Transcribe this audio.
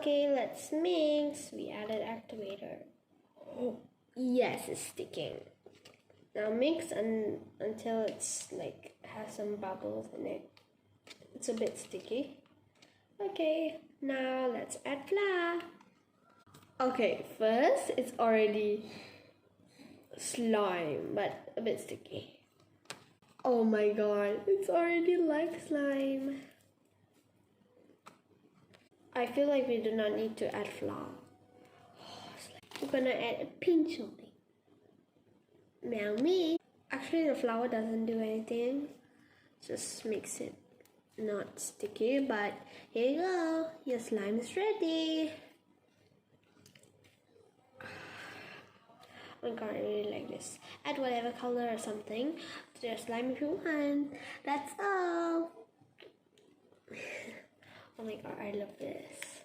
Okay, let's mix. We added activator. Oh, yes, it's sticking. Now mix until it's like has some bubbles in it. It's a bit sticky. Okay, now let's add flour. Okay, first it's already slime, but a bit sticky. Oh my god, it's already like slime. I feel like we do not need to add flour. We're gonna add a pinch only. Now me. Actually, the flour doesn't do anything. Just makes it not sticky, but here you go. Your slime is ready. Oh my god, I really like this. Add whatever color or something to your slime if you want. That's all. Oh my god, I love this.